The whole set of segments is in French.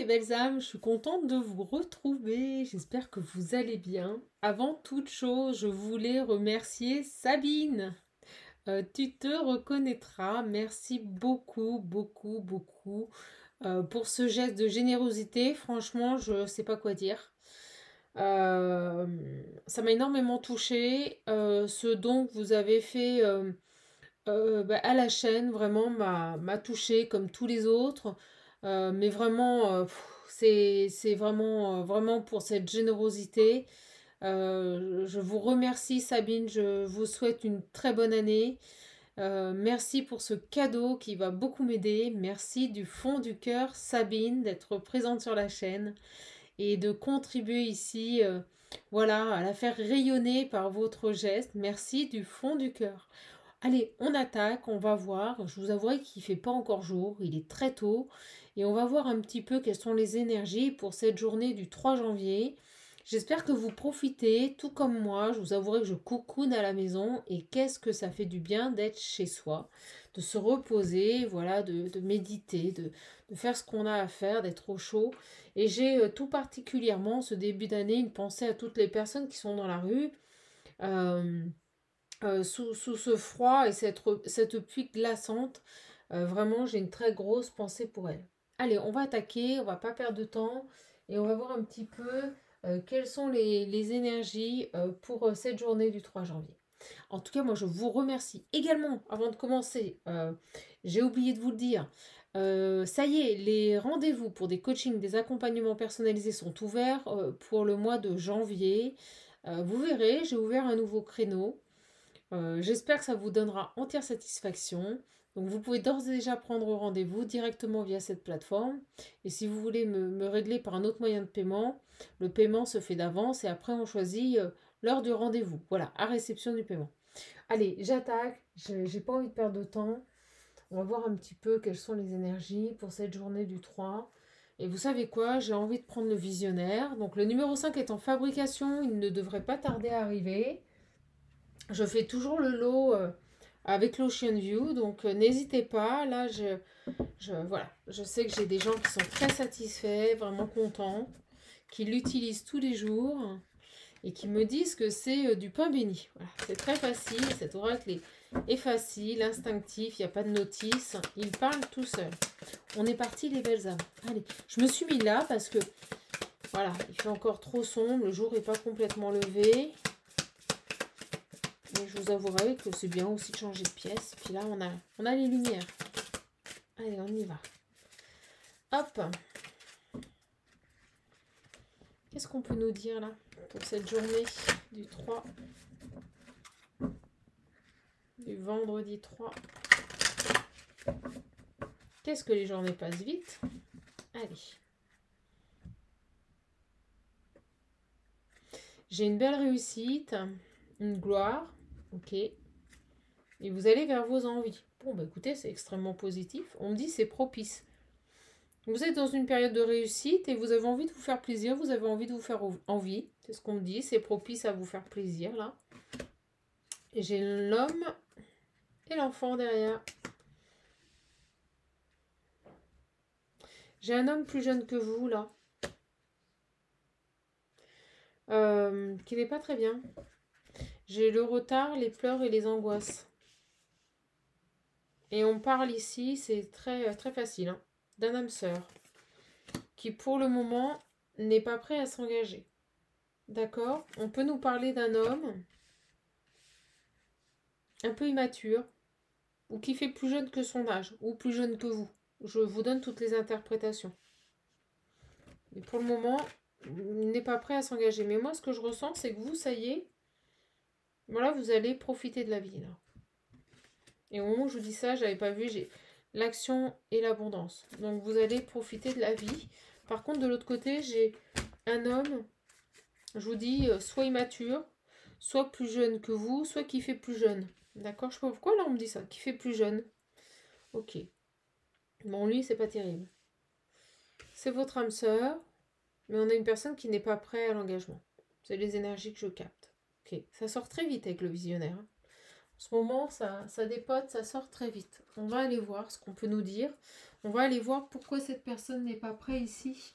les belles âmes, je suis contente de vous retrouver, j'espère que vous allez bien. Avant toute chose, je voulais remercier Sabine. Tu te reconnaîtras, merci beaucoup, beaucoup, beaucoup pour ce geste de générosité. Franchement, je ne sais pas quoi dire. Euh, Ça m'a énormément touchée. Ce don que vous avez fait à la chaîne, vraiment m'a touchée comme tous les autres. Mais vraiment, c'est vraiment, vraiment pour cette générosité. Je vous remercie Sabine, je vous souhaite une très bonne année. Merci pour ce cadeau qui va beaucoup m'aider. Merci du fond du cœur Sabine d'être présente sur la chaîne et de contribuer ici, voilà, à la faire rayonner par votre geste. Merci du fond du cœur. Allez, on attaque, on va voir. Je vous avouerai qu'il ne fait pas encore jour, il est très tôt. Et on va voir un petit peu quelles sont les énergies pour cette journée du 3 janvier. J'espère que vous profitez, tout comme moi. Je vous avouerai que je coucoune à la maison. Et qu'est-ce que ça fait du bien d'être chez soi, de se reposer, voilà, de méditer, de faire ce qu'on a à faire, d'être au chaud. Et j'ai tout particulièrement ce début d'année une pensée à toutes les personnes qui sont dans la rue. Euh, sous ce froid et cette pluie glaçante, vraiment, j'ai une très grosse pensée pour elle. Allez, on va attaquer, on va pas perdre de temps et on va voir un petit peu quelles sont les énergies pour cette journée du 3 janvier. En tout cas, moi, je vous remercie également, avant de commencer, j'ai oublié de vous le dire, ça y est, les rendez-vous pour des coachings, des accompagnements personnalisés sont ouverts pour le mois de janvier. Vous verrez, j'ai ouvert un nouveau créneau. J'espère que ça vous donnera entière satisfaction. Donc vous pouvez d'ores et déjà prendre rendez-vous directement via cette plateforme. Et si vous voulez me régler par un autre moyen de paiement, le paiement se fait d'avance et après on choisit l'heure du rendez-vous. Voilà, à réception du paiement. Allez, j'attaque. J'ai pas envie de perdre de temps. On va voir un petit peu quelles sont les énergies pour cette journée du 3. Et vous savez quoi? J'ai envie de prendre le visionnaire. Donc le numéro 5 est en fabrication. Il ne devrait pas tarder à arriver. Je fais toujours le lot avec l'Ocean View, donc n'hésitez pas. Là, voilà, je sais que j'ai des gens qui sont très satisfaits, vraiment contents, qui l'utilisent tous les jours et qui me disent que c'est du pain béni. Voilà, c'est très facile, cet oracle est facile, instinctif, il n'y a pas de notice, il parle tout seul. On est parti les belles âmes. Allez, je me suis mis là parce que, voilà, il fait encore trop sombre, le jour n'est pas complètement levé. Mais je vous avouerai que c'est bien aussi de changer de pièce. Puis là, on a les lumières. Allez, on y va. Hop. Qu'est-ce qu'on peut nous dire là pour cette journée du 3, du vendredi 3. Qu'est-ce que les journées passent vite? Allez. J'ai une belle réussite, une gloire. Ok. Et vous allez vers vos envies. Bon, bah écoutez, c'est extrêmement positif. On me dit c'est propice. Vous êtes dans une période de réussite et vous avez envie de vous faire plaisir, vous avez envie de vous faire envie. C'est ce qu'on me dit, c'est propice à vous faire plaisir là. Et j'ai l'homme et l'enfant derrière. J'ai un homme plus jeune que vous là. Qui n'est pas très bien. J'ai le retard, les pleurs et les angoisses. Et on parle ici, c'est très, très facile, hein, d'un âme sœur qui pour le moment n'est pas prêt à s'engager. D'accord? On peut nous parler d'un homme un peu immature ou qui fait plus jeune que son âge ou plus jeune que vous. Je vous donne toutes les interprétations. Et pour le moment, il n'est pas prêt à s'engager. Mais moi, ce que je ressens, c'est que vous, ça y est, voilà, vous allez profiter de la vie là. Et au moment où je vous dis ça, j'avais pas vu, j'ai l'action et l'abondance. Donc vous allez profiter de la vie. Par contre, de l'autre côté, j'ai un homme, je vous dis, soit immature, soit plus jeune que vous, soit qui fait plus jeune. D'accord? Je sais pas pourquoi là on me dit ça, qui fait plus jeune. Ok. Bon, lui, c'est pas terrible. C'est votre âme sœur, mais on a une personne qui n'est pas prête à l'engagement. C'est les énergies que je capte. Ok. Ça sort très vite avec le visionnaire. ce moment, ça dépote, ça sort très vite. On va aller voir ce qu'on peut nous dire. On va aller voir pourquoi cette personne n'est pas prête ici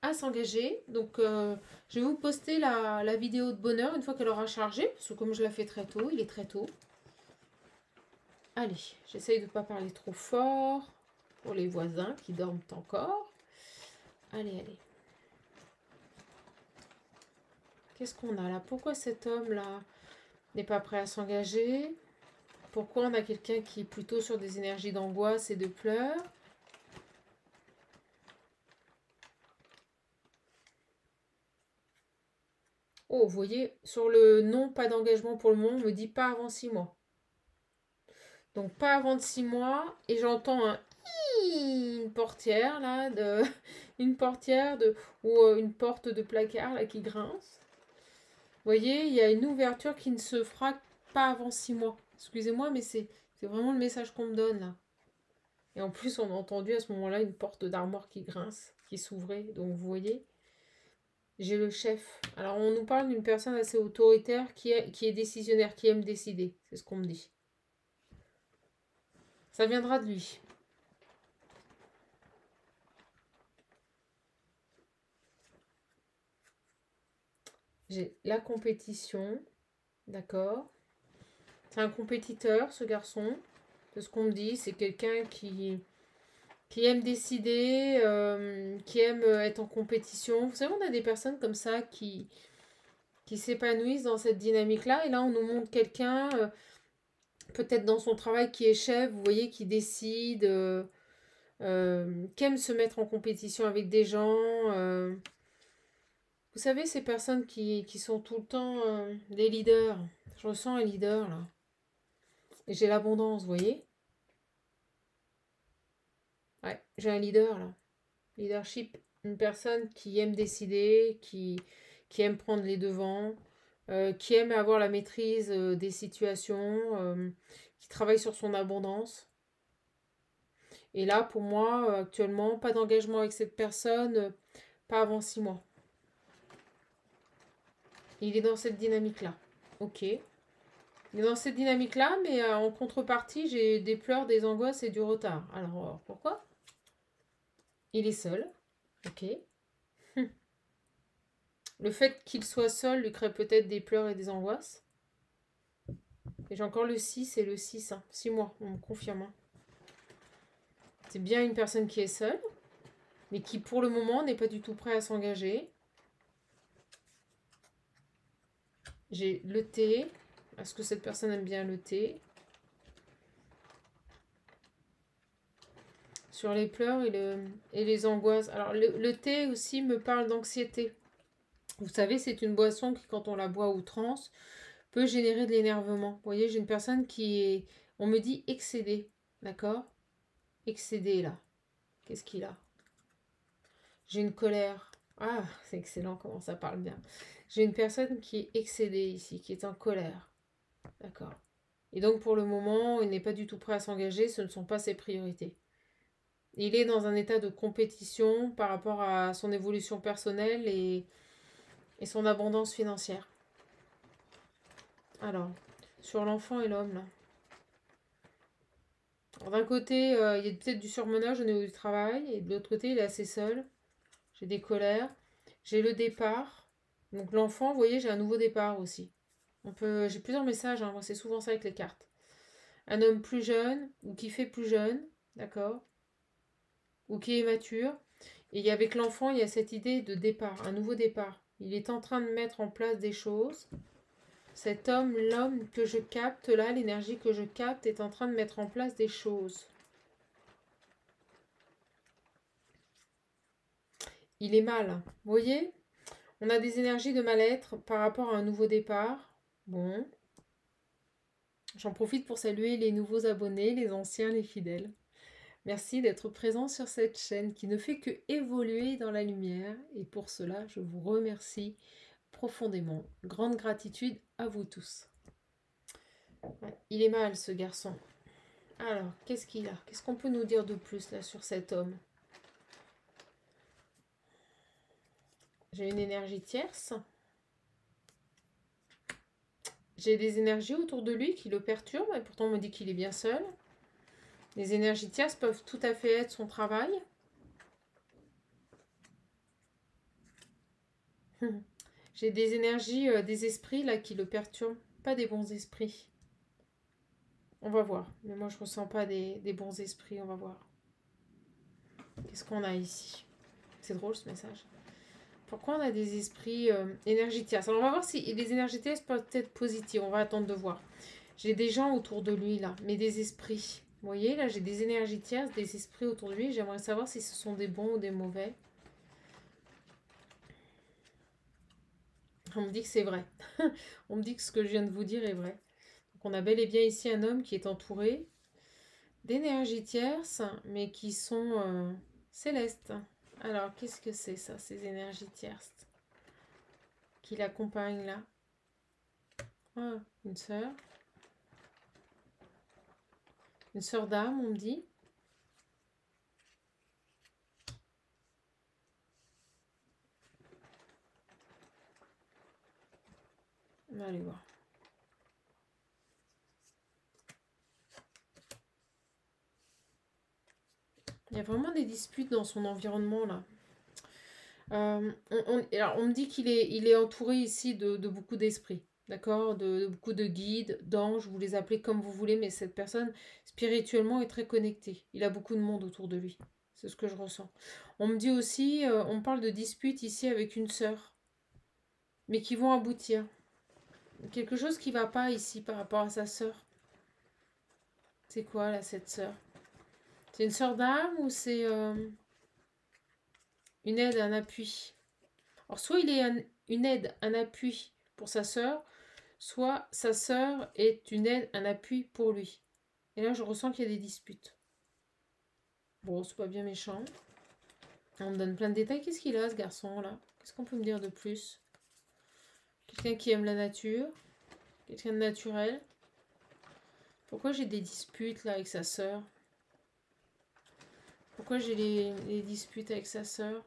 à s'engager. Donc, je vais vous poster la vidéo de bonheur une fois qu'elle aura chargé. Parce que comme je la fais très tôt, il est très tôt. Allez, j'essaye de ne pas parler trop fort pour les voisins qui dorment encore. Allez, allez. Qu'est-ce qu'on a là? Pourquoi cet homme-là n'est pas prêt à s'engager? Pourquoi on a quelqu'un qui est plutôt sur des énergies d'angoisse et de pleurs? Oh, vous voyez, sur le non, pas d'engagement pour le moment, on me dit pas avant 6 mois. Donc pas avant de 6 mois, et j'entends une portière là, une portière ou une porte de placard là qui grince. Vous voyez, il y a une ouverture qui ne se fera pas avant 6 mois. Excusez-moi, mais c'est vraiment le message qu'on me donne là. Et en plus, on a entendu à ce moment-là une porte d'armoire qui grince, qui s'ouvrait. Donc vous voyez, j'ai le chef. Alors on nous parle d'une personne assez autoritaire qui est décisionnaire, qui aime décider. C'est ce qu'on me dit. Ça viendra de lui. J'ai la compétition. D'accord. C'est un compétiteur, ce garçon. C'est ce qu'on me dit. C'est quelqu'un qui aime décider, qui aime être en compétition. Vous savez, on a des personnes comme ça qui s'épanouissent dans cette dynamique-là. Et là, on nous montre quelqu'un, peut-être dans son travail, qui est chef, vous voyez, qui décide, qui aime se mettre en compétition avec des gens. Vous savez, ces personnes qui sont tout le temps des leaders. Je ressens un leader, là. Et j'ai l'abondance, vous voyez? Ouais, j'ai un leader, là. Leadership, une personne qui aime décider, qui aime prendre les devants, qui aime avoir la maîtrise des situations, qui travaille sur son abondance. Et là, pour moi, actuellement, pas d'engagement avec cette personne, pas avant 6 mois. Il est dans cette dynamique-là. Ok. Il est dans cette dynamique-là, mais en contrepartie, j'ai des pleurs, des angoisses et du retard. Alors, pourquoi? Il est seul. Ok. Le fait qu'il soit seul lui crée peut-être des pleurs et des angoisses. Et j'ai encore le 6 et le 6. 6 mois, on me confirme. C'est bien une personne qui est seule, mais qui pour le moment n'est pas du tout prêt à s'engager. J'ai le thé. Est-ce que cette personne aime bien le thé? Sur les pleurs et les angoisses. Alors le thé aussi me parle d'anxiété. Vous savez, c'est une boisson qui, quand on la boit à outrance, peut générer de l'énervement. Vous voyez, j'ai une personne qui est, on me dit excédée, d'accord? Excédée là. Qu'est-ce qu'il a? J'ai une colère. Ah, c'est excellent comment ça parle bien. J'ai une personne qui est excédée ici, qui est en colère. D'accord. Et donc pour le moment, il n'est pas du tout prêt à s'engager, ce ne sont pas ses priorités. Il est dans un état de compétition par rapport à son évolution personnelle et son abondance financière. Alors, sur l'enfant et l'homme, là. D'un côté, il y a peut-être du surmenage au niveau du travail, et de l'autre côté, il est assez seul. J'ai des colères. J'ai le départ. Donc l'enfant, vous voyez, j'ai un nouveau départ aussi. J'ai plusieurs messages, hein, moi c'est souvent ça avec les cartes. Un homme plus jeune, ou qui fait plus jeune, d'accord? Ou qui est mature. Et avec l'enfant, il y a cette idée de départ, un nouveau départ. Il est en train de mettre en place des choses. Cet homme, l'homme que je capte là, l'énergie que je capte, est en train de mettre en place des choses. Il est mal. Vous voyez? On a des énergies de mal-être par rapport à un nouveau départ. Bon. J'en profite pour saluer les nouveaux abonnés, les anciens, les fidèles. Merci d'être présent sur cette chaîne qui ne fait que évoluer dans la lumière. Et pour cela, je vous remercie profondément. Grande gratitude à vous tous. Ouais, il est mal ce garçon. Alors, qu'est-ce qu'il a? Qu'est-ce qu'on peut nous dire de plus là sur cet homme? J'ai une énergie tierce. J'ai des énergies autour de lui qui le perturbent, et pourtant on me dit qu'il est bien seul. Les énergies tierces peuvent tout à fait être son travail. J'ai des énergies, des esprits là qui le perturbent. Pas des bons esprits. On va voir. Mais moi je ressens pas des bons esprits, on va voir. Qu'est-ce qu'on a ici? C'est drôle ce message. Pourquoi on a des esprits énergie tierce? Alors on va voir si les énergies tierces peuvent être positives. On va attendre de voir. J'ai des gens autour de lui là, mais des esprits. Vous voyez, là j'ai des énergies tierces, des esprits autour de lui. J'aimerais savoir si ce sont des bons ou des mauvais. On me dit que c'est vrai. On me dit que ce que je viens de vous dire est vrai. Donc on a bel et bien ici un homme qui est entouré d'énergies tierces, mais qui sont célestes. Alors, qu'est-ce que c'est ça, ces énergies tierces qui l'accompagnent là? Ah, une sœur. Une sœur d'âme, on me dit. On va aller voir. Il y a vraiment des disputes dans son environnement là. Alors, on me dit qu'il est entouré ici de beaucoup d'esprits, d'accord, de beaucoup de guides, d'anges, vous les appelez comme vous voulez, mais cette personne spirituellement est très connectée. Il a beaucoup de monde autour de lui. C'est ce que je ressens. On me dit aussi, on parle de disputes ici avec une sœur, mais qui vont aboutir. Quelque chose qui va pas ici par rapport à sa sœur. C'est quoi là cette sœur? C'est une sœur d'âme ou c'est une aide, un appui? Alors soit il est une aide, un appui pour sa sœur, soit sa sœur est une aide, un appui pour lui. Et là je ressens qu'il y a des disputes. Bon, c'est pas bien méchant. On me donne plein de détails. Qu'est-ce qu'il a ce garçon là? Qu'est-ce qu'on peut me dire de plus? Quelqu'un qui aime la nature, quelqu'un de naturel. Pourquoi j'ai des disputes là avec sa sœur? Pourquoi j'ai les disputes avec sa sœur?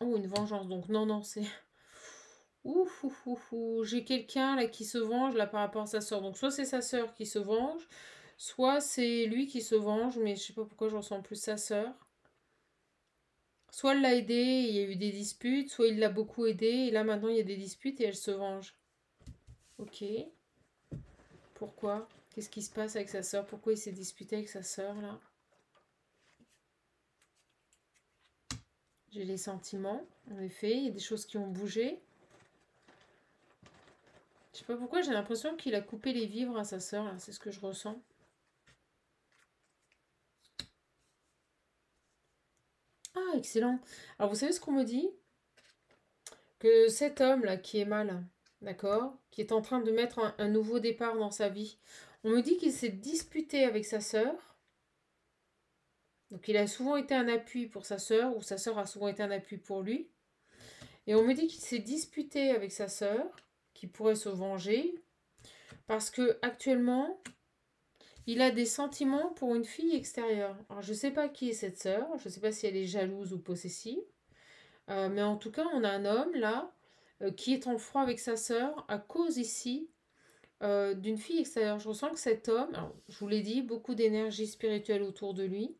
Oh, une vengeance. Donc non, non, c'est... Ouf, ouf, ouf, ouf. J'ai quelqu'un là qui se venge là par rapport à sa sœur. Donc soit c'est sa sœur qui se venge, soit c'est lui qui se venge, mais je sais pas pourquoi je ressens plus sa sœur. Soit elle l'a aidé, il y a eu des disputes, soit il l'a beaucoup aidé, et là maintenant il y a des disputes et elle se venge. Ok. Pourquoi? Qu'est-ce qui se passe avec sa sœur? Pourquoi il s'est disputé avec sa sœur là? J'ai les sentiments, en effet, il y a des choses qui ont bougé. Je sais pas pourquoi, j'ai l'impression qu'il a coupé les vivres à sa sœur, là, c'est ce que je ressens. Ah, excellent. Alors, vous savez ce qu'on me dit? Que cet homme-là qui est mal, d'accord, qui est en train de mettre un nouveau départ dans sa vie, on me dit qu'il s'est disputé avec sa sœur. Donc, il a souvent été un appui pour sa sœur, ou sa sœur a souvent été un appui pour lui. Et on me dit qu'il s'est disputé avec sa sœur, qui pourrait se venger, parce que actuellement, il a des sentiments pour une fille extérieure. Alors, je ne sais pas qui est cette sœur, je ne sais pas si elle est jalouse ou possessive, mais en tout cas, on a un homme là qui est en froid avec sa sœur à cause ici d'une fille extérieure. Je ressens que cet homme, alors, je vous l'ai dit, beaucoup d'énergie spirituelle autour de lui.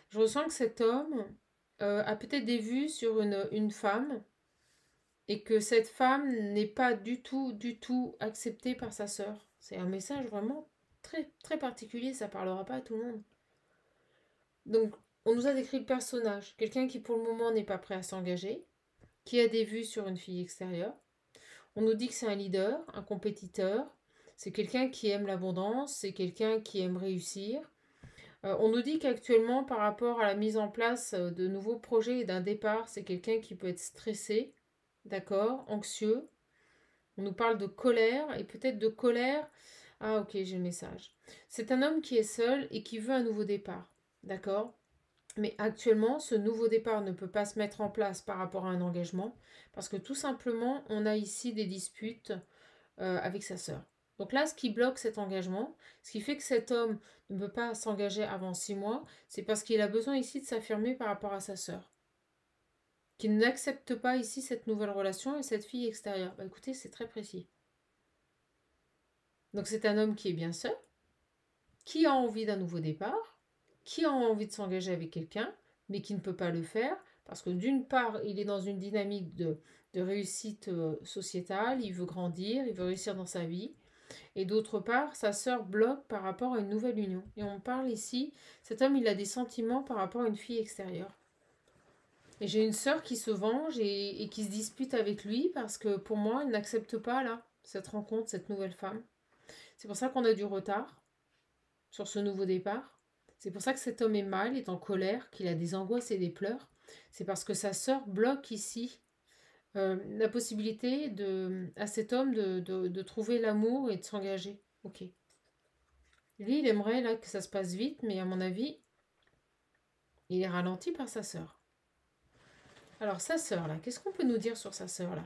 Je ressens que cet homme a peut-être des vues sur une femme et que cette femme n'est pas du tout acceptée par sa sœur. C'est un message vraiment très, très particulier, ça parlera pas à tout le monde. Donc, on nous a décrit le personnage, quelqu'un qui pour le moment n'est pas prêt à s'engager, qui a des vues sur une fille extérieure. On nous dit que c'est un leader, un compétiteur, c'est quelqu'un qui aime l'abondance, c'est quelqu'un qui aime réussir. On nous dit qu'actuellement, par rapport à la mise en place de nouveaux projets et d'un départ, c'est quelqu'un qui peut être stressé, d'accord, anxieux. On nous parle de colère et peut-être de colère. Ah ok, j'ai le message. C'est un homme qui est seul et qui veut un nouveau départ, d'accord? Mais actuellement, ce nouveau départ ne peut pas se mettre en place par rapport à un engagement parce que tout simplement, on a ici des disputes avec sa sœur. Donc là, ce qui bloque cet engagement, ce qui fait que cet homme ne peut pas s'engager avant 6 mois, c'est parce qu'il a besoin ici de s'affirmer par rapport à sa sœur. qui n'accepte pas ici cette nouvelle relation et cette fille extérieure. Bah, écoutez, c'est très précis. Donc c'est un homme qui est bien seul, qui a envie d'un nouveau départ, qui a envie de s'engager avec quelqu'un, mais qui ne peut pas le faire parce que d'une part, il est dans une dynamique de réussite sociétale, il veut grandir, il veut réussir dans sa vie, et d'autre part, sa sœur bloque par rapport à une nouvelle union. Et on parle ici, cet homme, il a des sentiments par rapport à une fille extérieure. Et j'ai une sœur qui se venge et qui se dispute avec lui parce que pour moi, elle n'accepte pas là cette rencontre, cette nouvelle femme. C'est pour ça qu'on a du retard sur ce nouveau départ. C'est pour ça que cet homme est mal, est en colère, qu'il a des angoisses et des pleurs. C'est parce que sa sœur bloque ici la possibilité à cet homme de trouver l'amour et de s'engager. Ok. Lui, il aimerait là que ça se passe vite, mais à mon avis, il est ralenti par sa sœur. Alors, sa sœur, là, qu'est-ce qu'on peut nous dire sur sa sœur, là?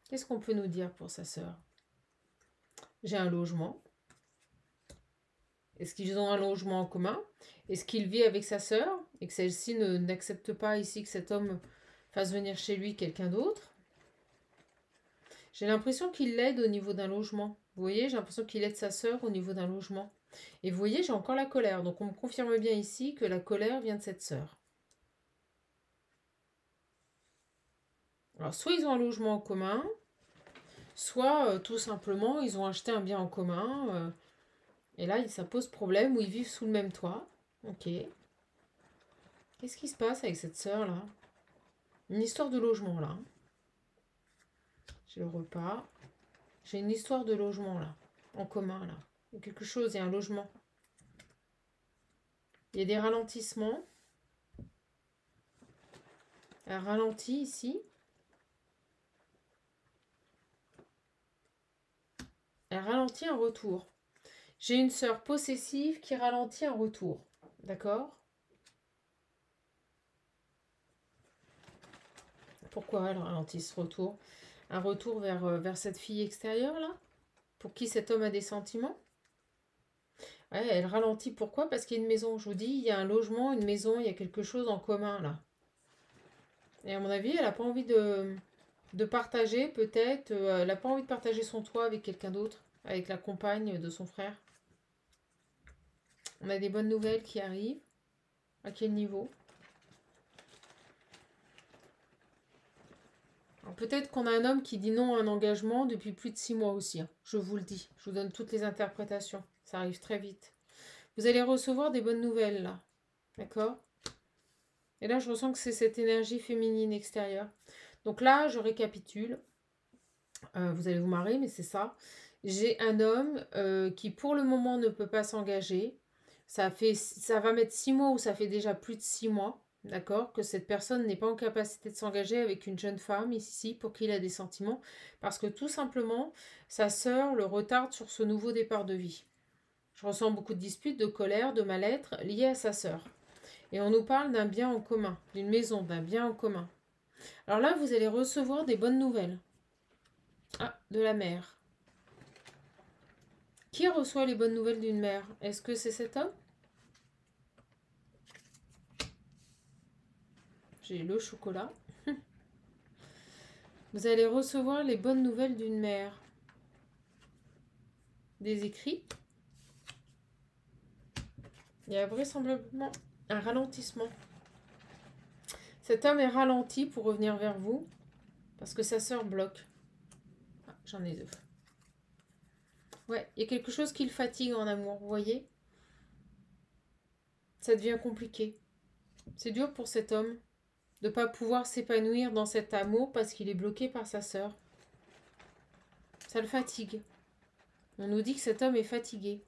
Qu'est-ce qu'on peut nous dire pour sa sœur? J'ai un logement. Est-ce qu'ils ont un logement en commun? Est-ce qu'il vit avec sa sœur et que celle-ci n'accepte pas ici que cet homme fasse venir chez lui quelqu'un d'autre? J'ai l'impression qu'il l'aide au niveau d'un logement. Vous voyez, j'ai l'impression qu'il aide sa sœur au niveau d'un logement. Et vous voyez, j'ai encore la colère. Donc on me confirme bien ici que la colère vient de cette sœur. Alors soit ils ont un logement en commun, soit tout simplement ils ont acheté un bien en commun. Et là, ça pose problème où ils vivent sous le même toit. Ok. Qu'est-ce qui se passe avec cette sœur là? Une histoire de logement là. J'ai le repas. J'ai une histoire de logement là. En commun là. Il y a quelque chose, il y a un logement. Il y a des ralentissements. Un ralenti ici. Elle ralentit un retour. J'ai une sœur possessive qui ralentit un retour. D'accord? Pourquoi elle ralentit ce retour? Un retour vers cette fille extérieure là? Pour qui cet homme a des sentiments? Ouais, elle ralentit. Pourquoi? Parce qu'il y a une maison. Je vous dis, il y a un logement, une maison, il y a quelque chose en commun là. Et à mon avis, elle n'a pas envie de partager peut-être. Elle n'a pas envie de partager son toit avec quelqu'un d'autre, avec la compagne de son frère. On a des bonnes nouvelles qui arrivent. À quel niveau? Peut-être qu'on a un homme qui dit non à un engagement depuis plus de 6 mois aussi. Hein. Je vous le dis. Je vous donne toutes les interprétations. Ça arrive très vite. Vous allez recevoir des bonnes nouvelles là. D'accord? Et là, je ressens que c'est cette énergie féminine extérieure. Donc là, je récapitule. Vous allez vous marrer, mais c'est ça. J'ai un homme qui, pour le moment, ne peut pas s'engager. Ça va mettre 6 mois ou ça fait déjà plus de 6 mois. D'accord? Que cette personne n'est pas en capacité de s'engager avec une jeune femme ici pour qui il a des sentiments. Parce que tout simplement, sa sœur le retarde sur ce nouveau départ de vie. Je ressens beaucoup de disputes, de colère, de mal-être liées à sa sœur. Et on nous parle d'un bien en commun, d'une maison, d'un bien en commun. Alors là, vous allez recevoir des bonnes nouvelles. Ah, de la mère. Qui reçoit les bonnes nouvelles d'une mère? Est-ce que c'est cet homme? J'ai le chocolat. Vous allez recevoir les bonnes nouvelles d'une mère. Des écrits. Il y a vraisemblablement un ralentissement. Cet homme est ralenti pour revenir vers vous parce que sa sœur bloque. Ah, j'en ai deux. Ouais, il y a quelque chose qui le fatigue en amour, vous voyez? Ça devient compliqué. C'est dur pour cet homme de ne pas pouvoir s'épanouir dans cet amour parce qu'il est bloqué par sa sœur. Ça le fatigue. On nous dit que cet homme est fatigué.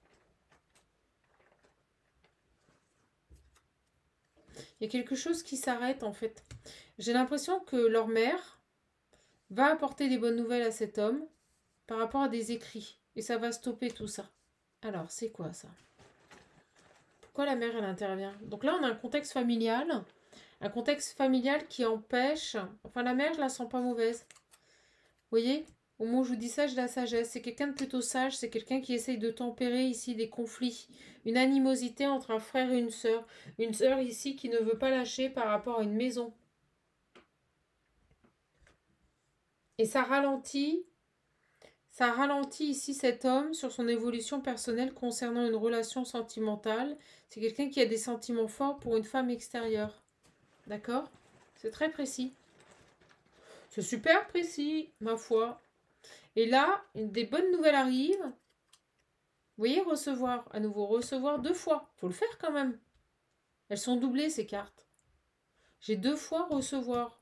Il y a quelque chose qui s'arrête en fait. J'ai l'impression que leur mère va apporter des bonnes nouvelles à cet homme par rapport à des écrits. Et ça va stopper tout ça. Alors, c'est quoi ça? Pourquoi la mère, elle intervient? Donc là, on a un contexte familial. Un contexte familial qui empêche... Enfin, la mère, je la sens pas mauvaise. Vous voyez? Au moment où je vous dis ça, j'ai la sagesse. C'est quelqu'un de plutôt sage, c'est quelqu'un qui essaye de tempérer ici des conflits. Une animosité entre un frère et une sœur. Une sœur ici qui ne veut pas lâcher par rapport à une maison. Et ça ralentit ici cet homme sur son évolution personnelle concernant une relation sentimentale. C'est quelqu'un qui a des sentiments forts pour une femme extérieure. D'accord? C'est très précis. C'est super précis, ma foi. Et là, des bonnes nouvelles arrivent. Vous voyez, recevoir, à nouveau, recevoir 2 fois. Faut le faire quand même. Elles sont doublées, ces cartes. J'ai 2 fois recevoir.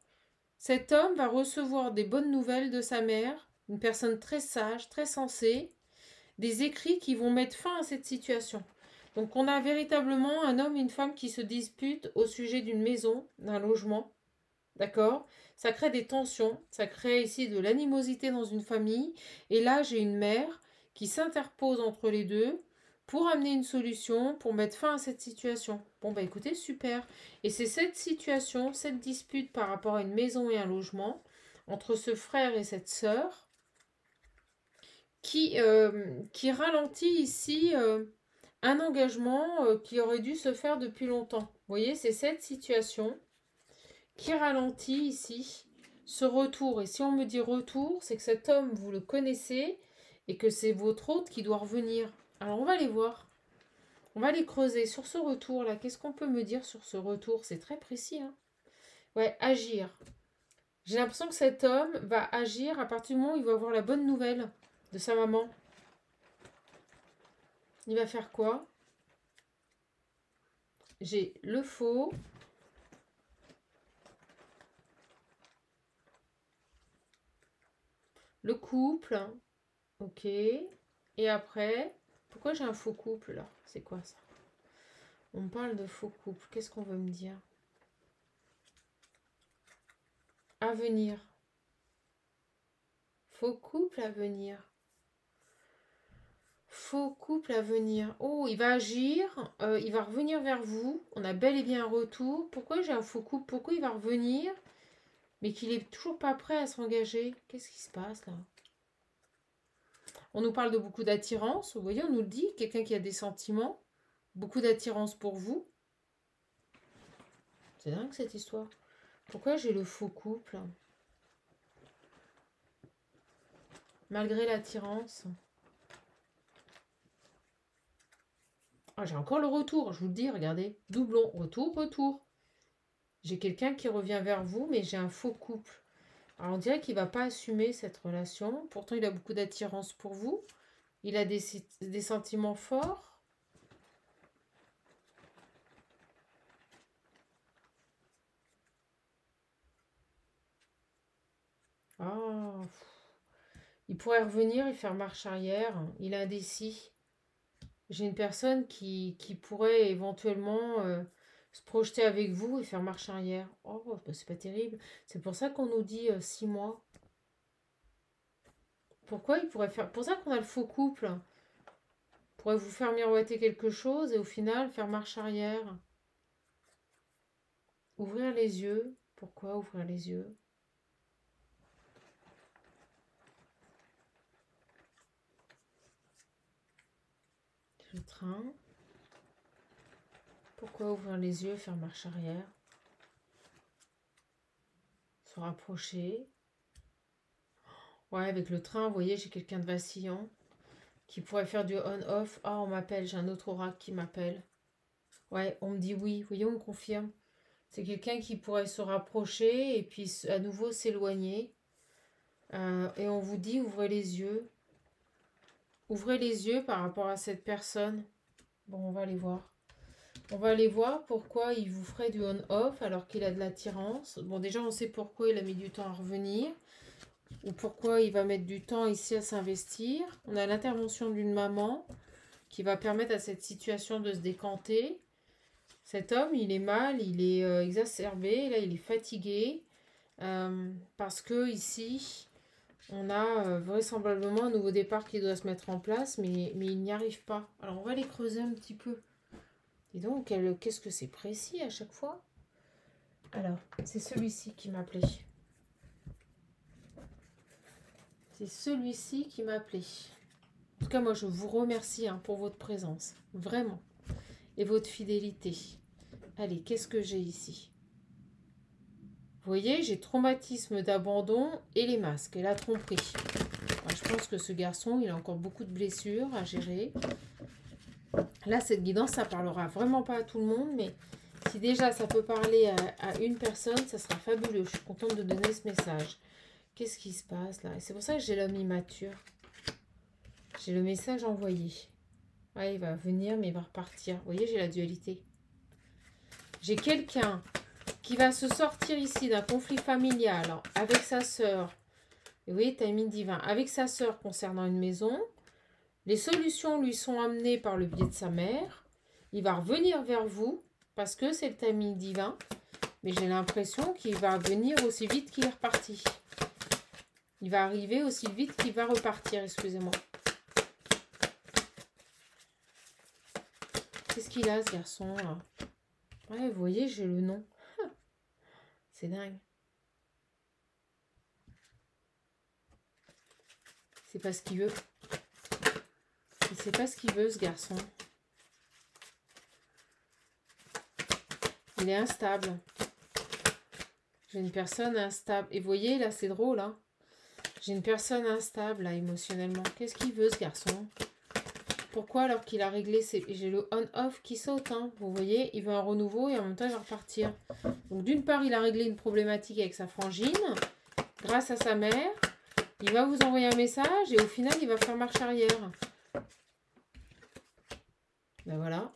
Cet homme va recevoir des bonnes nouvelles de sa mère, une personne très sage, très sensée, des écrits qui vont mettre fin à cette situation. Donc on a véritablement un homme et une femme qui se disputent au sujet d'une maison, d'un logement. D'accord? Ça crée des tensions, ça crée ici de l'animosité dans une famille. Et là, j'ai une mère qui s'interpose entre les deux pour amener une solution, pour mettre fin à cette situation. Bon, bah écoutez, super. Et c'est cette situation, cette dispute par rapport à une maison et un logement, entre ce frère et cette sœur, qui ralentit ici un engagement qui aurait dû se faire depuis longtemps. Vous voyez, c'est cette situation qui ralentit ici ce retour. Et si on me dit retour, c'est que cet homme, vous le connaissez et que c'est votre hôte qui doit revenir. Alors on va les voir. On va les creuser sur ce retour-là. Qu'est-ce qu'on peut me dire sur ce retour? C'est très précis. Hein, ouais, agir. J'ai l'impression que cet homme va agir à partir du moment où il va avoir la bonne nouvelle de sa maman. Il va faire quoi? J'ai le faux. Le couple. Ok. Et après, pourquoi j'ai un faux couple là? C'est quoi ça? On parle de faux couple. Qu'est-ce qu'on veut me dire? À venir. Faux couple à venir. Faux couple à venir. Oh, il va agir. Il va revenir vers vous. On a bel et bien un retour. Pourquoi j'ai un faux couple? Pourquoi il va revenir? Mais qu'il est toujours pas prêt à s'engager. Qu'est-ce qui se passe là? On nous parle de beaucoup d'attirance. Vous voyez, on nous le dit. Quelqu'un qui a des sentiments. Beaucoup d'attirance pour vous. C'est dingue cette histoire. Pourquoi j'ai le faux couple? Malgré l'attirance. Ah, j'ai encore le retour, je vous le dis, regardez. Doublon, retour, retour. J'ai quelqu'un qui revient vers vous, mais j'ai un faux couple. Alors on dirait qu'il ne va pas assumer cette relation. Pourtant, il a beaucoup d'attirance pour vous. Il a des sentiments forts. Ah, il pourrait revenir et faire marche arrière. Il est indécis. J'ai une personne qui pourrait éventuellement se projeter avec vous et faire marche arrière. Oh, bah, c'est pas terrible. C'est pour ça qu'on nous dit 6 mois. Pourquoi il pourrait faire... Pour ça qu'on a le faux couple. Il pourrait vous faire miroiter quelque chose et au final faire marche arrière. Ouvrir les yeux. Pourquoi ouvrir les yeux? Le train. Pourquoi ouvrir les yeux et faire marche arrière? Se rapprocher. Ouais, avec le train, vous voyez, j'ai quelqu'un de vacillant qui pourrait faire du on-off. Ah, on m'appelle, j'ai un autre oracle qui m'appelle. Ouais, on me dit oui. Vous voyez, on me confirme. C'est quelqu'un qui pourrait se rapprocher et puis à nouveau s'éloigner. Et on vous dit, ouvrez les yeux. Ouvrez les yeux par rapport à cette personne. Bon, on va aller voir. On va aller voir pourquoi il vous ferait du on-off alors qu'il a de l'attirance. Bon, déjà, on sait pourquoi il a mis du temps à revenir. Ou pourquoi il va mettre du temps ici à s'investir. On a l'intervention d'une maman qui va permettre à cette situation de se décanter. Cet homme, il est mal, il est exacerbé, là, il est fatigué. Parce que ici, on a vraisemblablement un nouveau départ qui doit se mettre en place, mais il n'y arrive pas. Alors, on va les creuser un petit peu. Et donc, qu'est-ce que c'est précis à chaque fois? Alors, c'est celui-ci qui m'appelait. C'est celui-ci qui m'a appelé. En tout cas, moi, je vous remercie hein, pour votre présence. Vraiment. Et votre fidélité. Allez, qu'est-ce que j'ai ici? Vous voyez, j'ai traumatisme d'abandon et les masques et la tromperie. Alors, je pense que ce garçon, il a encore beaucoup de blessures à gérer. Là, cette guidance, ça parlera vraiment pas à tout le monde, mais si déjà ça peut parler à une personne, ça sera fabuleux. Je suis contente de donner ce message. Qu'est-ce qui se passe là? C'est pour ça que j'ai l'homme immature. J'ai le message envoyé. Ouais, il va venir, mais il va repartir. Vous voyez, j'ai la dualité. J'ai quelqu'un qui va se sortir ici d'un conflit familial avec sa sœur. Et vous voyez, timing divin. Avec sa sœur concernant une maison. Les solutions lui sont amenées par le biais de sa mère. Il va revenir vers vous parce que c'est le timing divin. Mais j'ai l'impression qu'il va venir aussi vite qu'il est reparti. Il va arriver aussi vite qu'il va repartir, excusez-moi. Qu'est-ce qu'il a, ce garçon là? Ouais, vous voyez, j'ai le nom. C'est dingue. C'est pas ce qu'il veut. Il sait pas ce qu'il veut, ce garçon. Il est instable. J'ai une personne instable. Et vous voyez, là, c'est drôle, hein. J'ai une personne instable, là, émotionnellement. Qu'est-ce qu'il veut, ce garçon? Pourquoi, alors qu'il a réglé ses... J'ai le on-off qui saute, hein. Vous voyez, il veut un renouveau et en même temps, il va repartir. Donc, d'une part, il a réglé une problématique avec sa frangine, grâce à sa mère. Il va vous envoyer un message et au final, il va faire marche arrière. Ben voilà.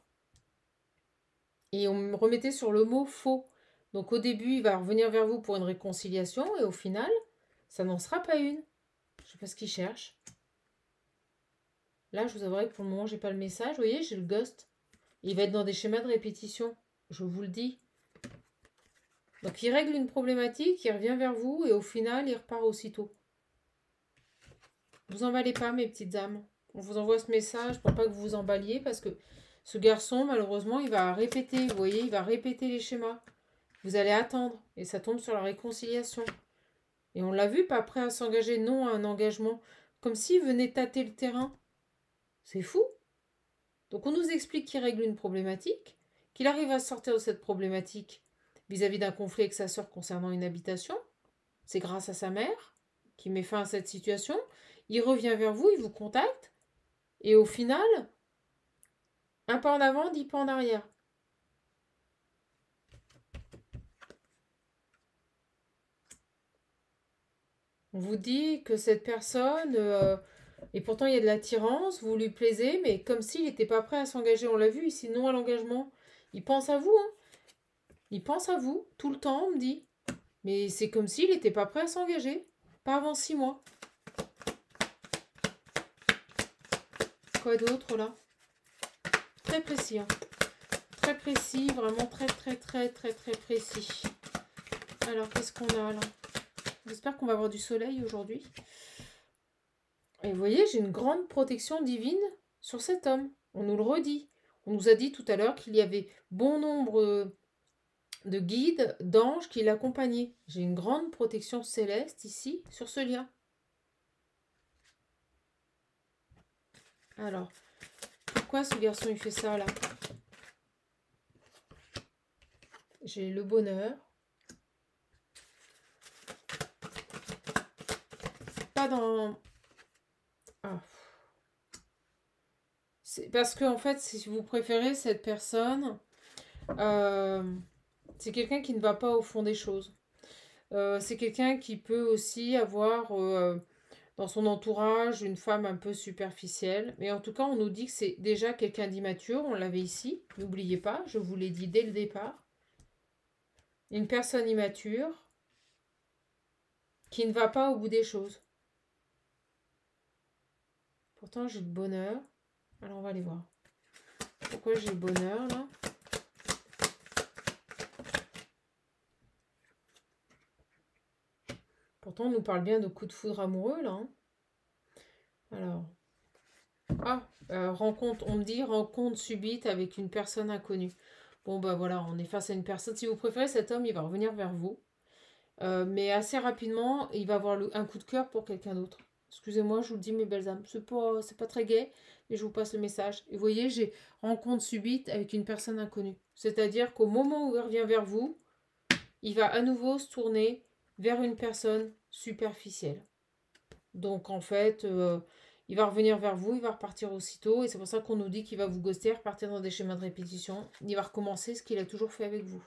Et on me remettait sur le mot faux. Donc, au début, il va revenir vers vous pour une réconciliation et au final, ça n'en sera pas une. Je ne sais pas ce qu'il cherche. Là, je vous avouerai que pour le moment, j'ai pas le message. Vous voyez, j'ai le ghost. Il va être dans des schémas de répétition. Je vous le dis. Donc, il règle une problématique, il revient vers vous et au final, il repart aussitôt. Vous emballez pas, mes petites âmes. On vous envoie ce message pour pas que vous vous emballiez parce que ce garçon, malheureusement, il va répéter. Vous voyez, il va répéter les schémas. Vous allez attendre et ça tombe sur la réconciliation. Et on l'a vu, pas prêt à s'engager, non à un engagement. Comme s'il venait tâter le terrain. C'est fou. Donc on nous explique qu'il règle une problématique, qu'il arrive à sortir de cette problématique vis-à-vis d'un conflit avec sa sœur concernant une habitation. C'est grâce à sa mère qui met fin à cette situation. Il revient vers vous, il vous contacte. Et au final, un pas en avant, 10 pas en arrière. On vous dit que cette personne... et pourtant, il y a de l'attirance, vous lui plaisez, mais comme s'il n'était pas prêt à s'engager. On l'a vu ici, non à l'engagement. Il pense à vous, hein. Il pense à vous, tout le temps, on me dit. Mais c'est comme s'il n'était pas prêt à s'engager. Pas avant 6 mois. Quoi d'autre, là? Très précis, hein. Très précis, vraiment très précis. Alors, qu'est-ce qu'on a, là? J'espère qu'on va avoir du soleil aujourd'hui. Et vous voyez, j'ai une grande protection divine sur cet homme. On nous le redit. On nous a dit tout à l'heure qu'il y avait bon nombre de guides, d'anges qui l'accompagnaient. J'ai une grande protection céleste ici, sur ce lien. Alors, pourquoi ce garçon il fait ça là? J'ai le bonheur. Pas dans... Ah. C'est parce que, en fait, si vous préférez cette personne, c'est quelqu'un qui ne va pas au fond des choses. C'est quelqu'un qui peut aussi avoir dans son entourage une femme un peu superficielle. Mais en tout cas, on nous dit que c'est déjà quelqu'un d'immature. On l'avait ici. N'oubliez pas, je vous l'ai dit dès le départ. Une personne immature qui ne va pas au bout des choses. Pourtant, j'ai le bonheur. Alors, on va aller voir. Pourquoi j'ai le bonheur, là? Pourtant, on nous parle bien de coups de foudre amoureux, là. Hein. Alors. Ah, rencontre, on me dit rencontre subite avec une personne inconnue. Bon, bah voilà, on est face à une personne. Si vous préférez, cet homme, il va revenir vers vous. Mais assez rapidement, il va avoir un coup de cœur pour quelqu'un d'autre. Excusez-moi, je vous le dis, mes belles âmes, c'est pas très gai, et je vous passe le message. Et vous voyez, j'ai rencontre subite avec une personne inconnue. C'est-à-dire qu'au moment où il revient vers vous, il va à nouveau se tourner vers une personne superficielle. Donc en fait, il va revenir vers vous, il va repartir aussitôt, et c'est pour ça qu'on nous dit qu'il va vous ghoster, repartir dans des schémas de répétition. Il va recommencer ce qu'il a toujours fait avec vous.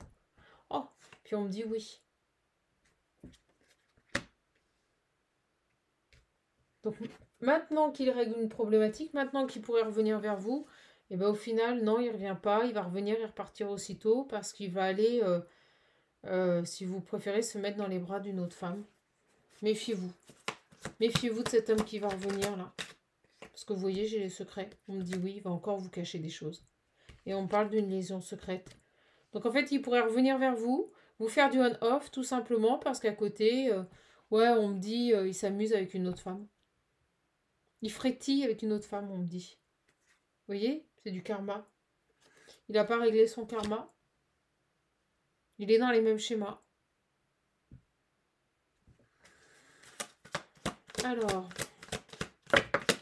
Oh, puis on me dit oui. Donc maintenant qu'il règle une problématique, maintenant qu'il pourrait revenir vers vous, et bien au final, non, il ne revient pas, il va revenir et repartir aussitôt parce qu'il va aller, si vous préférez, se mettre dans les bras d'une autre femme. Méfiez-vous. Méfiez-vous de cet homme qui va revenir là. Parce que vous voyez, j'ai les secrets. On me dit oui, il va encore vous cacher des choses. Et on parle d'une liaison secrète. Donc en fait, il pourrait revenir vers vous, vous faire du on-off tout simplement parce qu'à côté, ouais, on me dit, il s'amuse avec une autre femme. Il frétille avec une autre femme, on me dit. Vous voyez, c'est du karma. Il n'a pas réglé son karma. Il est dans les mêmes schémas. Alors,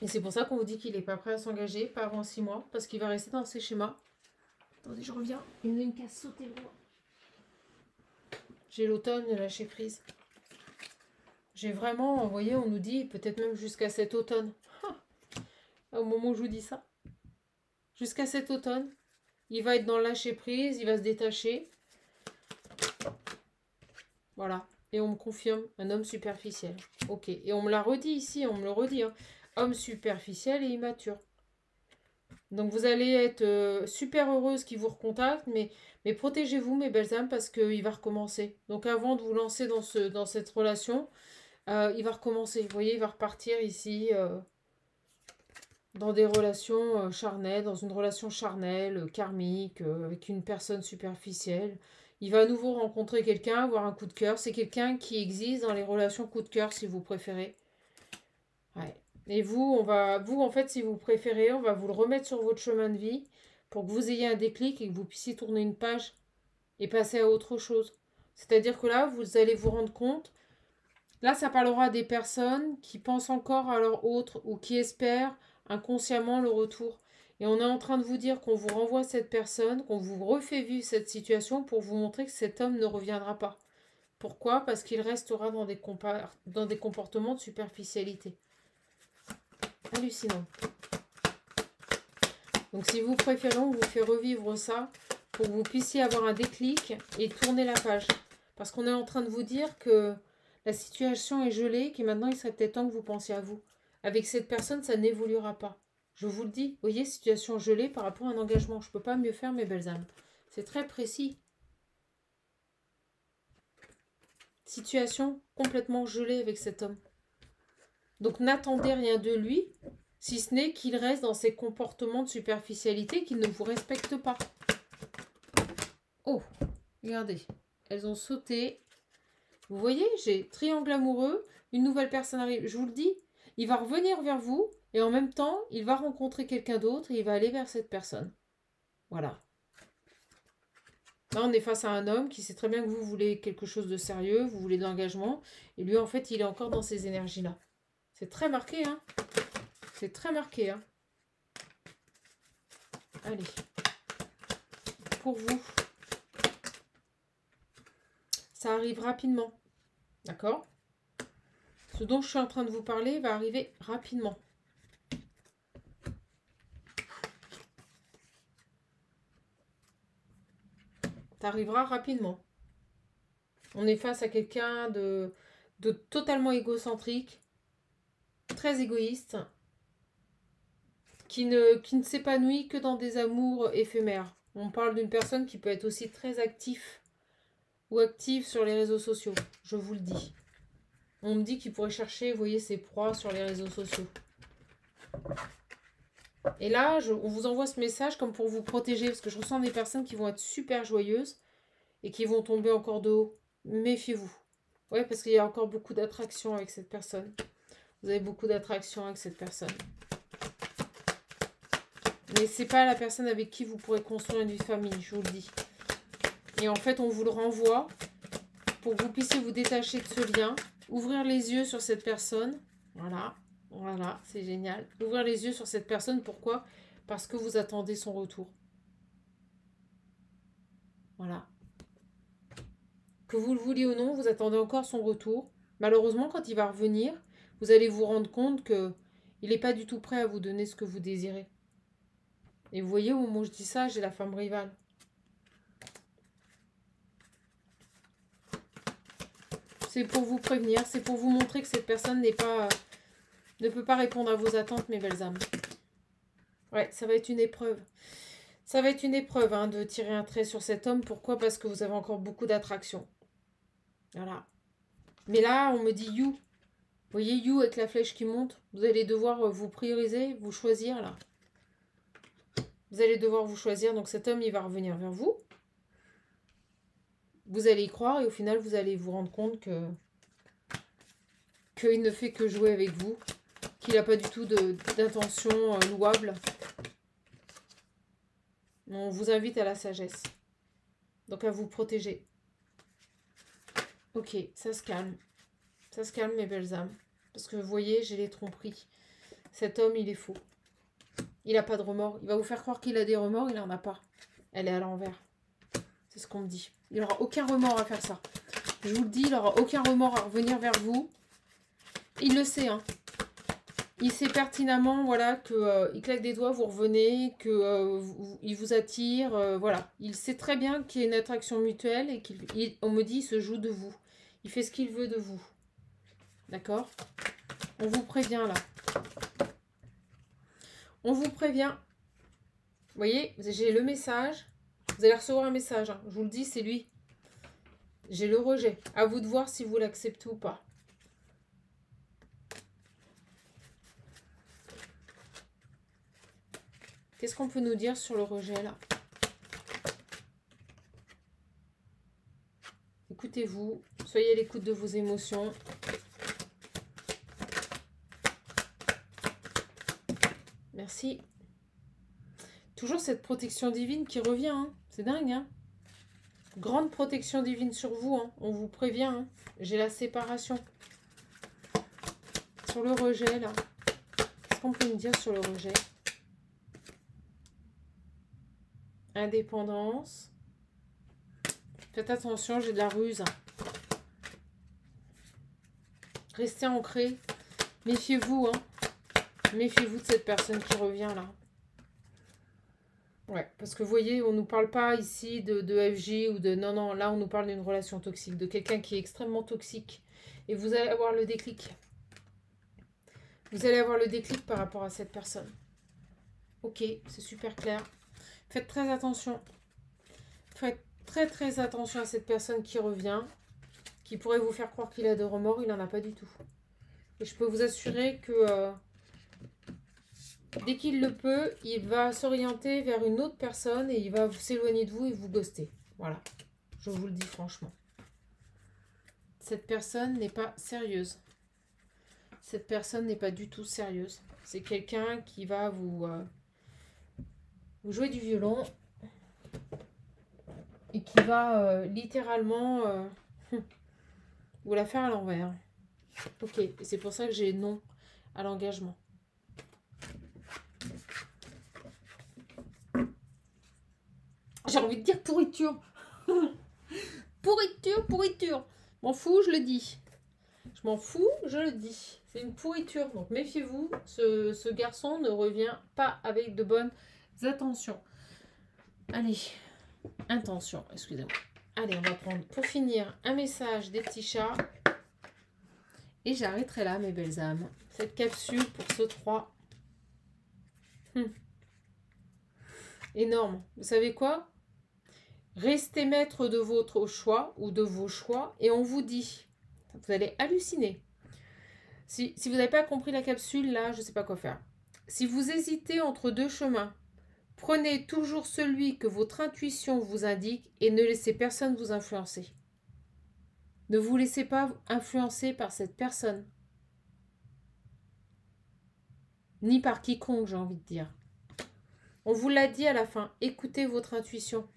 et c'est pour ça qu'on vous dit qu'il n'est pas prêt à s'engager, pas avant 6 mois, parce qu'il va rester dans ses schémas. Attendez, je reviens. Il y en a une qui a sauté loin. J'ai l'automne de lâcher prise. J'ai vraiment, vous voyez, on nous dit peut-être même jusqu'à cet automne. Au moment où je vous dis ça. Jusqu'à cet automne, il va être dans le lâcher prise, il va se détacher. Voilà. Et on me confirme, un homme superficiel. Ok. Et on me l'a redit ici, on me le redit. Hein. Homme superficiel et immature. Donc vous allez être super heureuse qu'il vous recontacte, mais protégez-vous mes belles âmes parce qu'il va recommencer. Donc avant de vous lancer dans cette relation, il va recommencer. Vous voyez, il va repartir ici dans des relations charnelles, dans une relation charnelle, karmique, avec une personne superficielle. Il va à nouveau rencontrer quelqu'un, avoir un coup de cœur. C'est quelqu'un qui existe dans les relations coup de cœur si vous préférez. Ouais. Et vous, en fait, si vous préférez, on va vous le remettre sur votre chemin de vie pour que vous ayez un déclic et que vous puissiez tourner une page et passer à autre chose. C'est-à-dire que là, vous allez vous rendre compte, là, ça parlera des personnes qui pensent encore à leur autre ou qui espèrent inconsciemment le retour. Et on est en train de vous dire qu'on vous renvoie cette personne, qu'on vous refait vivre cette situation pour vous montrer que cet homme ne reviendra pas. Pourquoi? Parce qu'il restera dans des comportements de superficialité. Hallucinant. Donc si vous préférez, on vous fait revivre ça pour que vous puissiez avoir un déclic et tourner la page. Parce qu'on est en train de vous dire que la situation est gelée, que maintenant il serait peut-être temps que vous pensiez à vous. Avec cette personne, ça n'évoluera pas. Je vous le dis, vous voyez, situation gelée par rapport à un engagement. Je ne peux pas mieux faire, mes belles âmes. C'est très précis. Situation complètement gelée avec cet homme. Donc n'attendez rien de lui, si ce n'est qu'il reste dans ses comportements de superficialité, qu'il ne vous respecte pas. Oh, regardez, elles ont sauté. Vous voyez, j'ai triangle amoureux, une nouvelle personne arrive. Je vous le dis, il va revenir vers vous et en même temps, il va rencontrer quelqu'un d'autre et il va aller vers cette personne. Voilà. Là, on est face à un homme qui sait très bien que vous voulez quelque chose de sérieux, vous voulez de l'engagement. Et lui, en fait, il est encore dans ces énergies-là. C'est très marqué, hein. C'est très marqué, hein. Allez. Pour vous. Ça arrive rapidement. D'accord? Ce dont je suis en train de vous parler va arriver rapidement. Ça arrivera rapidement. On est face à quelqu'un de totalement égocentrique, très égoïste, qui ne s'épanouit que dans des amours éphémères. On parle d'une personne qui peut être aussi très active ou active sur les réseaux sociaux, je vous le dis. On me dit qu'il pourrait chercher, vous voyez, ses proies sur les réseaux sociaux. Et là, on vous envoie ce message comme pour vous protéger, parce que je ressens des personnes qui vont être super joyeuses et qui vont tomber encore de haut. Méfiez-vous. Ouais, parce qu'il y a encore beaucoup d'attraction avec cette personne. Vous avez beaucoup d'attraction avec cette personne. Mais c'est pas la personne avec qui vous pourrez construire une vie de famille, je vous le dis. Et en fait, on vous le renvoie pour que vous puissiez vous détacher de ce lien, ouvrir les yeux sur cette personne. Voilà. Voilà, c'est génial. Ouvrir les yeux sur cette personne, pourquoi? Parce que vous attendez son retour. Voilà. Que vous le vouliez ou non, vous attendez encore son retour. Malheureusement, quand il va revenir, vous allez vous rendre compte que il n'est pas du tout prêt à vous donner ce que vous désirez. Et vous voyez, au moment où je dis ça, j'ai la femme rivale. C'est pour vous prévenir, c'est pour vous montrer que cette personne ne peut pas répondre à vos attentes, mes belles âmes. Ouais, ça va être une épreuve. Ça va être une épreuve hein, de tirer un trait sur cet homme. Pourquoi? Parce que vous avez encore beaucoup d'attraction. Voilà. Mais là, on me dit you. Vous voyez you avec la flèche qui monte? Vous allez devoir vous prioriser, vous choisir là. Vous allez devoir vous choisir. Donc cet homme, il va revenir vers vous. Vous allez y croire et au final, vous allez vous rendre compte qu'il ne fait que jouer avec vous. Qu'il n'a pas du tout d'intention louable. On vous invite à la sagesse. Donc à vous protéger. Ok, ça se calme. Ça se calme, mes belles âmes. Parce que vous voyez, j'ai les tromperies. Cet homme, il est faux. Il n'a pas de remords. Il va vous faire croire qu'il a des remords, il n'en a pas. Elle est à l'envers. C'est ce qu'on me dit. Il n'aura aucun remords à faire ça. Je vous le dis, il n'aura aucun remords à revenir vers vous. Il le sait, hein. Il sait pertinemment, voilà, qu'il claque des doigts, vous revenez, qu'il vous attire, voilà. Il sait très bien qu'il y a une attraction mutuelle et qu'on me dit, il se joue de vous. Il fait ce qu'il veut de vous. D'accord? On vous prévient, là. On vous prévient. Vous voyez, j'ai le message. Vous allez recevoir un message, hein. Je vous le dis, c'est lui. J'ai le rejet. À vous de voir si vous l'acceptez ou pas. Qu'est-ce qu'on peut nous dire sur le rejet, là? Écoutez-vous. Soyez à l'écoute de vos émotions. Merci. Toujours cette protection divine qui revient. Hein. C'est dingue. Hein, grande protection divine sur vous. Hein. On vous prévient. Hein. J'ai la séparation. Sur le rejet, là. Qu'est-ce qu'on peut nous dire sur le rejet? Indépendance. Faites attention, j'ai de la ruse. Restez ancré. Méfiez-vous. Hein. Méfiez-vous de cette personne qui revient, là. Ouais, parce que vous voyez, on ne nous parle pas ici de FJ ou de... Non, non, là, on nous parle d'une relation toxique, de quelqu'un qui est extrêmement toxique. Et vous allez avoir le déclic. Vous allez avoir le déclic par rapport à cette personne. Ok, c'est super clair. Faites très attention. Faites très, très attention à cette personne qui revient, qui pourrait vous faire croire qu'il a de remords, il n'en a pas du tout. Et je peux vous assurer que... dès qu'il le peut, il va s'orienter vers une autre personne et il va s'éloigner de vous et vous ghoster. Voilà, je vous le dis franchement. Cette personne n'est pas sérieuse. Cette personne n'est pas du tout sérieuse. C'est quelqu'un qui va vous jouer du violon et qui va littéralement vous la faire à l'envers. Ok, et c'est pour ça que j'ai non à l'engagement. J'ai envie de dire pourriture. Pourriture, pourriture. M'en fous, je le dis. Je m'en fous, je le dis. C'est une pourriture. Donc méfiez-vous, ce garçon ne revient pas avec de bonnes intentions. Allez, intention, excusez-moi. Allez, on va prendre pour finir un message des petits chats. Et j'arrêterai là, mes belles âmes. Cette capsule pour ce 3. Énorme. Vous savez quoi? Restez maître de votre choix ou de vos choix et on vous dit, vous allez halluciner. Si vous n'avez pas compris la capsule, là, je ne sais pas quoi faire. Si vous hésitez entre deux chemins, prenez toujours celui que votre intuition vous indique et ne laissez personne vous influencer. Ne vous laissez pas influencer par cette personne. Ni par quiconque, j'ai envie de dire. On vous l'a dit à la fin, écoutez votre intuition.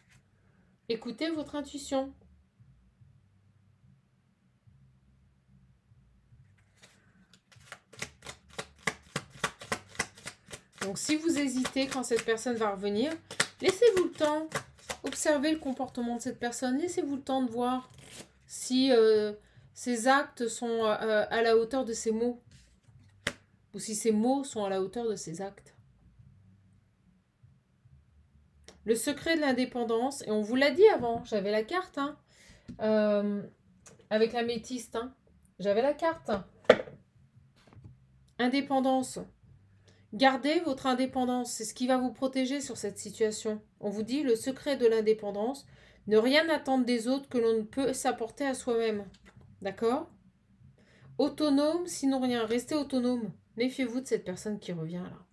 Écoutez votre intuition. Donc, si vous hésitez quand cette personne va revenir, laissez-vous le temps. Observez le comportement de cette personne. Laissez-vous le temps de voir si ses actes sont à la hauteur de ses mots. Ou si ses mots sont à la hauteur de ses actes. Le secret de l'indépendance, et on vous l'a dit avant, j'avais la carte, hein, avec la métiste, hein, j'avais la carte. Indépendance. Gardez votre indépendance, c'est ce qui va vous protéger sur cette situation. On vous dit le secret de l'indépendance, ne rien attendre des autres que l'on ne peut s'apporter à soi-même. D'accord? Autonome, sinon rien, restez autonome. Méfiez-vous de cette personne qui revient là.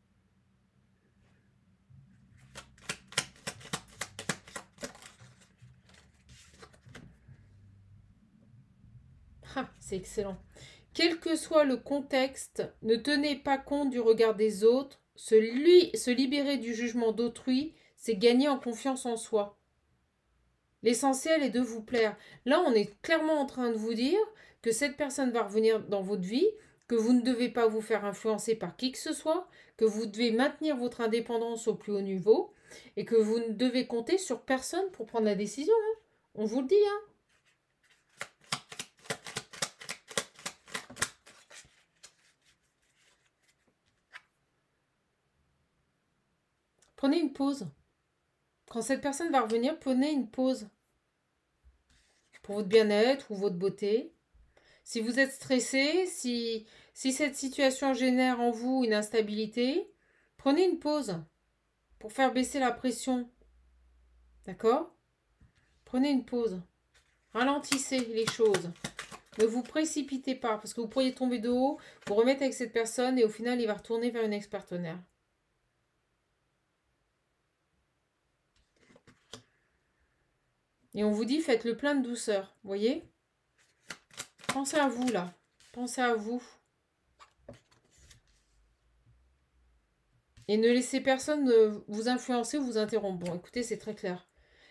Ah, c'est excellent. Quel que soit le contexte, ne tenez pas compte du regard des autres. Se libérer du jugement d'autrui, c'est gagner en confiance en soi. L'essentiel est de vous plaire. Là, on est clairement en train de vous dire que cette personne va revenir dans votre vie, que vous ne devez pas vous faire influencer par qui que ce soit, que vous devez maintenir votre indépendance au plus haut niveau et que vous ne devez compter sur personne pour prendre la décision. Hein. On vous le dit, hein. Prenez une pause. Quand cette personne va revenir, prenez une pause. Pour votre bien-être ou votre beauté. Si vous êtes stressé, si cette situation génère en vous une instabilité, prenez une pause pour faire baisser la pression. D'accord? Prenez une pause. Ralentissez les choses. Ne vous précipitez pas parce que vous pourriez tomber de haut, vous remettre avec cette personne et au final, il va retourner vers une ex-partenaire. Et on vous dit, faites le plein de douceur. Vous voyez? Pensez à vous, là. Pensez à vous. Et ne laissez personne vous influencer ou vous interrompre. Bon, écoutez, c'est très clair.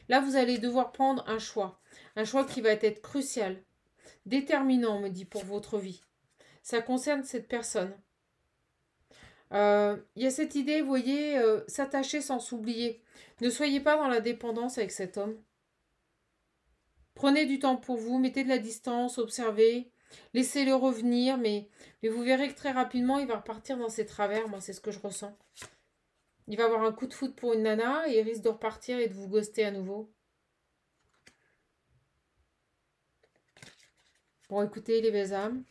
Là, vous allez devoir prendre un choix. Un choix qui va être crucial. Déterminant, on me dit, pour votre vie. Ça concerne cette personne. Il y a cette idée, vous voyez, s'attacher sans s'oublier. Ne soyez pas dans la dépendance avec cet homme. Prenez du temps pour vous, mettez de la distance, observez, laissez-le revenir, mais vous verrez que très rapidement, il va repartir dans ses travers. Moi, c'est ce que je ressens. Il va avoir un coup de foudre pour une nana et il risque de repartir et de vous ghoster à nouveau. Bon, écoutez, les belles âmes,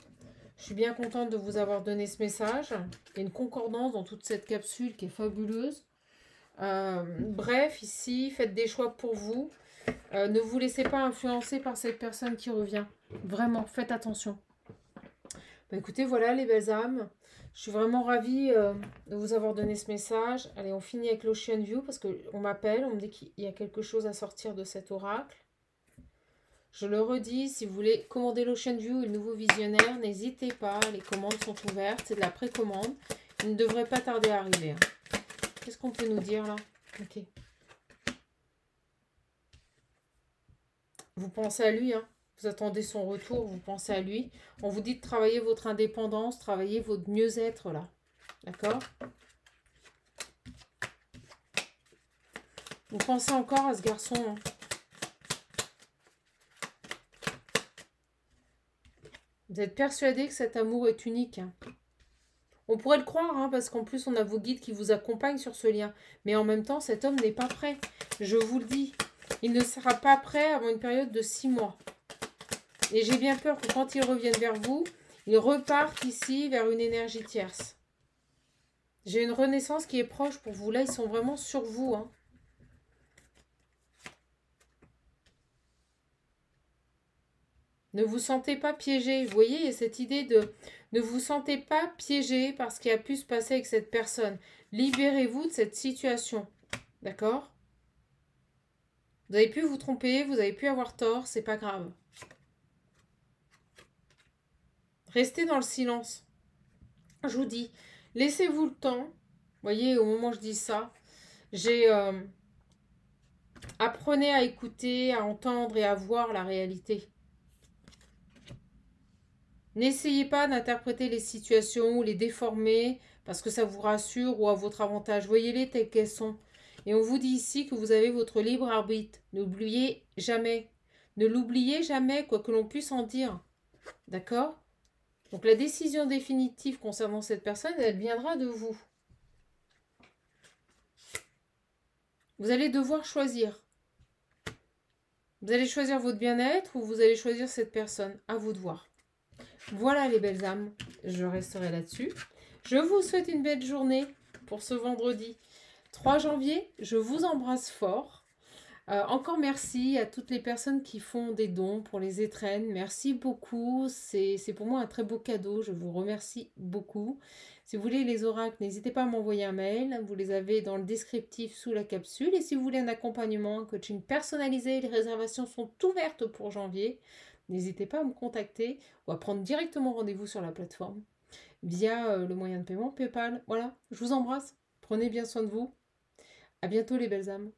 je suis bien contente de vous avoir donné ce message. Il y a une concordance dans toute cette capsule qui est fabuleuse. Bref, ici, faites des choix pour vous. Ne vous laissez pas influencer par cette personne qui revient. Vraiment, faites attention. Bah, écoutez, voilà les belles âmes. Je suis vraiment ravie de vous avoir donné ce message. Allez, on finit avec l'Ocean View parce qu'on m'appelle, on me dit qu'il y a quelque chose à sortir de cet oracle. Je le redis, si vous voulez commander l'Ocean View et le nouveau visionnaire, n'hésitez pas, les commandes sont ouvertes, c'est de la précommande. Il ne devrait pas tarder à arriver. Hein. Qu'est-ce qu'on peut nous dire là? Ok. Vous pensez à lui, hein. Vous attendez son retour, vous pensez à lui. On vous dit de travailler votre indépendance, travailler votre mieux-être là. D'accord? Vous pensez encore à ce garçon. Hein. Vous êtes persuadé que cet amour est unique. Hein. On pourrait le croire, hein, parce qu'en plus on a vos guides qui vous accompagnent sur ce lien. Mais en même temps, cet homme n'est pas prêt. Je vous le dis. Il ne sera pas prêt avant une période de 6 mois. Et j'ai bien peur que quand il revienne vers vous, il reparte ici vers une énergie tierce. J'ai une renaissance qui est proche pour vous. Là, ils sont vraiment sur vous. Hein. Ne vous sentez pas piégé. Vous voyez, il y a cette idée de ne vous sentez pas piégé par ce qui a pu se passer avec cette personne. Libérez-vous de cette situation. D'accord? Vous avez pu vous tromper, vous avez pu avoir tort, c'est pas grave. Restez dans le silence. Je vous dis, laissez-vous le temps. Vous voyez, au moment où je dis ça, apprenez à écouter, à entendre et à voir la réalité. N'essayez pas d'interpréter les situations ou les déformer parce que ça vous rassure ou à votre avantage. Voyez-les telles qu'elles sont. Et on vous dit ici que vous avez votre libre arbitre. N'oubliez jamais. Ne l'oubliez jamais, quoi que l'on puisse en dire. D'accord? Donc la décision définitive concernant cette personne, elle viendra de vous. Vous allez devoir choisir. Vous allez choisir votre bien-être ou vous allez choisir cette personne. À vous de voir. Voilà les belles âmes. Je resterai là-dessus. Je vous souhaite une belle journée pour ce vendredi 3 janvier. Je vous embrasse fort. Encore merci à toutes les personnes qui font des dons pour les étrennes. Merci beaucoup. C'est pour moi un très beau cadeau. Je vous remercie beaucoup. Si vous voulez les oracles, n'hésitez pas à m'envoyer un mail. Vous les avez dans le descriptif sous la capsule. Et si vous voulez un accompagnement, un coaching personnalisé, les réservations sont ouvertes pour janvier. N'hésitez pas à me contacter ou à prendre directement rendez-vous sur la plateforme via le moyen de paiement PayPal. Voilà, je vous embrasse. Prenez bien soin de vous. À bientôt les belles âmes.